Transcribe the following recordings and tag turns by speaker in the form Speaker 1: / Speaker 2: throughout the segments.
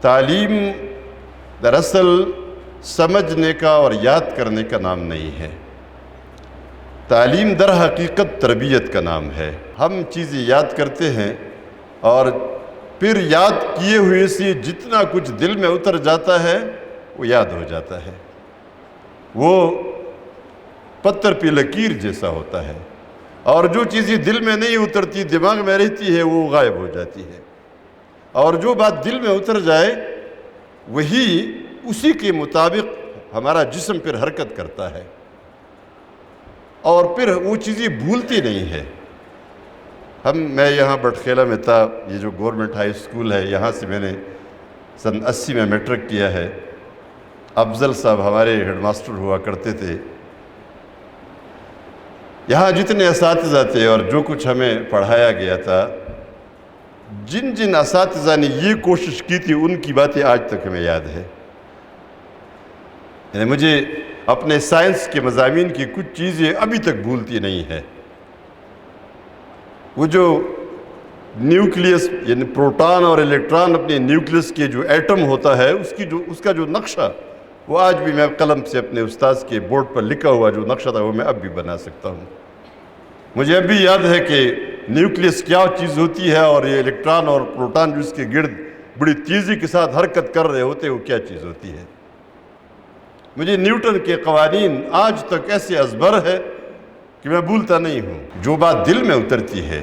Speaker 1: تعلیم دراصل سمجھنے کا اور یاد کرنے کا نام نہیں ہے۔ تعلیم در حقیقت تربیت کا نام ہے۔ ہم چیزیں یاد کرتے ہیں اور پھر یاد کیے ہوئے سے جتنا کچھ دل میں اتر جاتا ہے وہ یاد ہو جاتا ہے، وہ پتھر پہ لکیر جیسا ہوتا ہے، اور جو چیزیں دل میں نہیں اترتی دماغ میں رہتی ہے وہ غائب ہو جاتی ہے، اور جو بات دل میں اتر جائے وہی اسی کے مطابق ہمارا جسم پھر حرکت کرتا ہے اور پھر وہ چیزیں بھولتی نہیں ہے۔ میں یہاں بٹخیلہ میں تھا، یہ جو گورنمنٹ ہائی اسکول ہے، یہاں سے میں نے سن 80 میں میٹرک کیا ہے۔ افضل صاحب ہمارے ہیڈ ماسٹر ہوا کرتے تھے۔ یہاں جتنے اساتذہ تھے اور جو کچھ ہمیں پڑھایا گیا تھا، جن جن اساتذہ نے یہ کوشش کی تھی ان کی باتیں آج تک ہمیں یاد ہے۔ یعنی مجھے اپنے سائنس کے مضامین کی کچھ چیزیں ابھی تک بھولتی نہیں ہے۔ وہ جو نیوکلیس یعنی پروٹون اور الیکٹران اپنے نیوکلیس کے جو ایٹم ہوتا ہے اس کا جو نقشہ، وہ آج بھی میں قلم سے اپنے استاذ کے بورڈ پر لکھا ہوا جو نقشہ تھا وہ میں اب بھی بنا سکتا ہوں۔ مجھے اب بھی یاد ہے کہ نیوکلیس کیا چیز ہوتی ہے اور یہ الیکٹران اور پروٹون جو اس کے گرد بڑی تیزی کے ساتھ حرکت کر رہے ہوتے وہ کیا چیز ہوتی ہے۔ مجھے نیوٹن کے قوانین آج تک ایسے ازبر ہے کہ میں بھولتا نہیں ہوں۔ جو بات دل میں اترتی ہے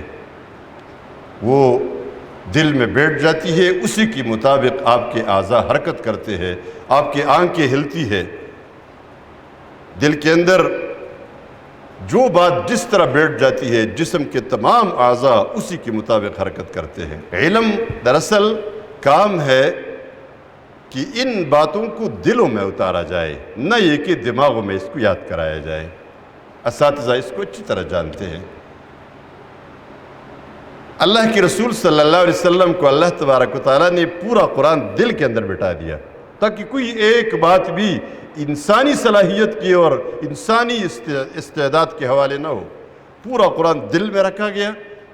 Speaker 1: وہ دل میں بیٹھ جاتی ہے، اسی کے مطابق آپ کے اعضاء حرکت کرتے ہیں، آپ کی آنکھیں ہلتی ہے۔ دل کے اندر جو بات جس طرح بیٹھ جاتی ہے جسم کے تمام اعضاء اسی کے مطابق حرکت کرتے ہیں۔ علم دراصل کام ہے کہ ان باتوں کو دلوں میں اتارا جائے، نہ یہ کہ دماغوں میں اس کو یاد کرایا جائے۔ اساتذہ اس کو اچھی طرح جانتے ہیں۔ اللہ کے رسول صلی اللہ علیہ وسلم کو اللہ تبارک و تعالیٰ نے پورا قرآن دل کے اندر بٹھا دیا تاکہ کوئی ایک بات بھی انسانی صلاحیت کی اور انسانی استعداد کے حوالے نہ ہو۔ پورا قرآن دل میں رکھا گیا،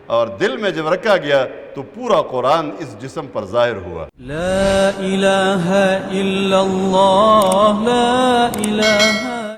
Speaker 1: اور دل میں جب رکھا گیا تو پورا قرآن اس جسم پر ظاہر ہوا۔
Speaker 2: لا الہ الا اللہ، لا الہ